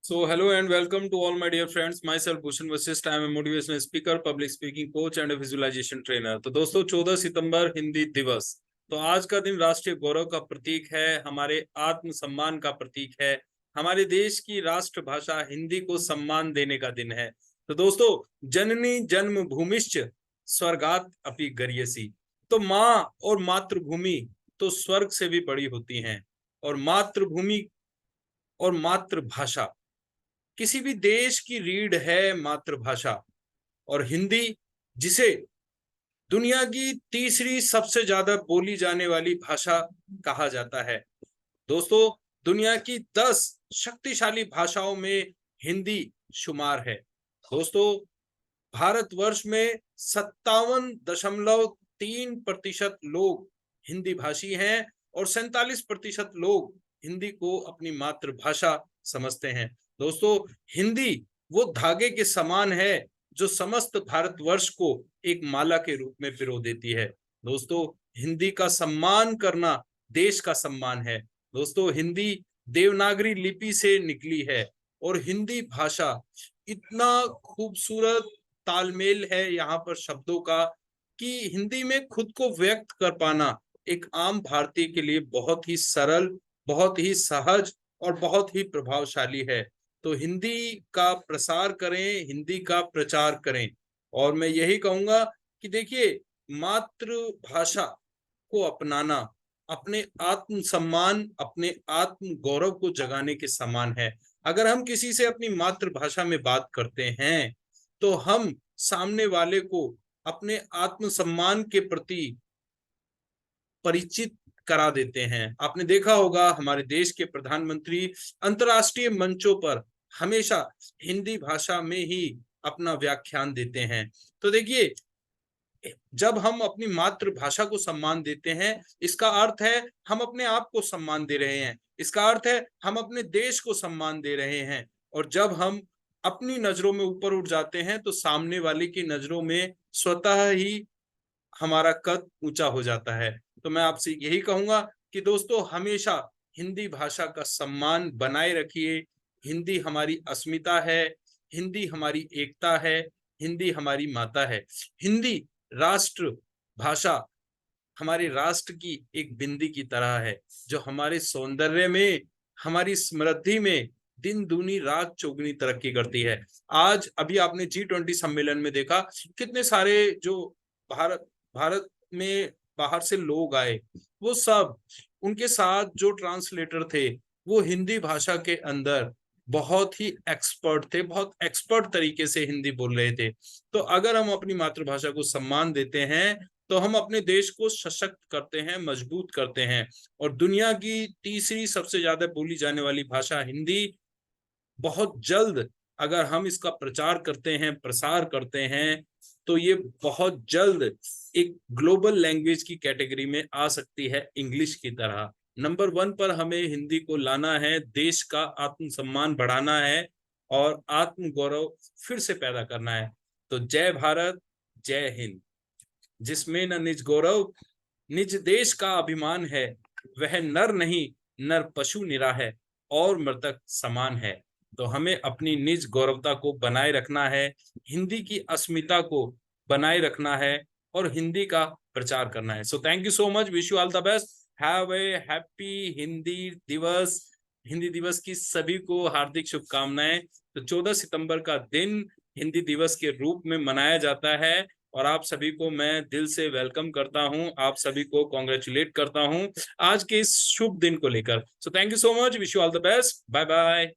So, hello and welcome to all my dear friends. Myself Bhushan Vasisht. I am a motivational speaker, public speaking coach and a visualization trainer. तो दोस्तों 14 सितंबर हिंदी दिवस। तो आज का दिन राष्ट्रीय गौरव का प्रतीक है, हमारे आत्मसम्मान का प्रतीक है, हमारे देश की राष्ट्रभाषा हिंदी को सम्मान देने का दिन है। तो दोस्तों, जननी जन्मभूमिश्च स्वर्गात् अपि गरीयसी। तो माँ और मातृभूमि तो स्वर्ग से भी बड़ी होती हैं, और मातृभूमि और मातृभाषा, किसी भी देश की रीढ़ है मातृभाषा। और हिंदी, जिसे दुनिया की तीसरी सबसे ज्यादा बोली जाने वाली भाषा कहा जाता है। दोस्तों, दुनिया की 10 शक्तिशाली भाषाओं में हिंदी शुमार है। दोस्तों, भारतवर्ष में 57.3% लोग हिंदी भाषी हैं और 47% लोग हिंदी को अपनी मातृभाषा समझते हैं। दोस्तों, हिंदी वो धागे के समान है जो समस्त भारतवर्ष को एक माला के रूप में पिरो देती है। दोस्तों, हिंदी का सम्मान करना देश का सम्मान है। दोस्तों, हिंदी देवनागरी लिपि से निकली है और हिंदी भाषा इतना खूबसूरत तालमेल है यहाँ पर शब्दों का कि हिंदी में खुद को व्यक्त कर पाना एक आम भारतीय के लिए बहुत ही सरल, बहुत ही सहज और बहुत ही प्रभावशाली है। तो हिंदी का प्रसार करें, हिंदी का प्रचार करें। और मैं यही कहूंगा कि देखिए, मातृभाषा को अपनाना अपने आत्म सम्मान, अपने आत्म गौरव को जगाने के समान है। अगर हम किसी से अपनी मातृभाषा में बात करते हैं तो हम सामने वाले को अपने आत्म सम्मान के प्रति परिचित करा देते हैं। आपने देखा होगा, हमारे देश के प्रधानमंत्री अंतर्राष्ट्रीय मंचों पर हमेशा हिंदी भाषा में ही अपना व्याख्यान देते हैं। तो देखिए, जब हम अपनी मातृभाषा को सम्मान देते हैं, इसका अर्थ है हम अपने आप को सम्मान दे रहे हैं, इसका अर्थ है हम अपने देश को सम्मान दे रहे हैं। और जब हम अपनी नजरों में ऊपर उठ जाते हैं तो सामने वाले की नजरों में स्वतः ही हमारा कद ऊंचा हो जाता है। तो मैं आपसे यही कहूंगा कि दोस्तों, हमेशा हिंदी भाषा का सम्मान बनाए रखिए। हिंदी हमारी अस्मिता है, हिंदी हमारी एकता है, हिंदी हमारी माता है। हिंदी राष्ट्र भाषा हमारे राष्ट्र की एक बिंदी की तरह है, जो हमारे सौंदर्य में, हमारी समृद्धि में दिन दूनी रात चौगुनी तरक्की करती है। आज अभी आपने G20 सम्मेलन में देखा, कितने सारे जो भारत भारत में बाहर से लोग आए, वो सब, उनके साथ जो ट्रांसलेटर थे वो हिंदी भाषा के अंदर बहुत ही एक्सपर्ट थे, बहुत एक्सपर्ट तरीके से हिंदी बोल रहे थे। तो अगर हम अपनी मातृभाषा को सम्मान देते हैं तो हम अपने देश को सशक्त करते हैं, मजबूत करते हैं। और दुनिया की तीसरी सबसे ज्यादा बोली जाने वाली भाषा हिंदी, बहुत जल्द अगर हम इसका प्रचार करते हैं, प्रसार करते हैं, तो ये बहुत जल्द एक ग्लोबल लैंग्वेज की कैटेगरी में आ सकती है, इंग्लिश की तरह। नंबर 1 पर हमें हिंदी को लाना है, देश का आत्मसम्मान बढ़ाना है और आत्म गौरव फिर से पैदा करना है। तो जय भारत, जय हिंद। जिसमें न निज गौरव निज देश का अभिमान है, वह नर नहीं नर पशु निरा है और मृतक समान है। तो हमें अपनी निज गौरवता को बनाए रखना है, हिंदी की अस्मिता को बनाए रखना है और हिंदी का प्रचार करना है। सो thank you so much, wish you all the best, have a happy Hindi दिवस। हिंदी दिवस की सभी को हार्दिक शुभकामनाएं। तो 14 सितंबर का दिन हिंदी दिवस के रूप में मनाया जाता है और आप सभी को मैं दिल से वेलकम करता हूं, आप सभी को कॉन्ग्रेचुलेट करता हूं आज के इस शुभ दिन को लेकर। So thank you so much, wish you all the best, bye bye.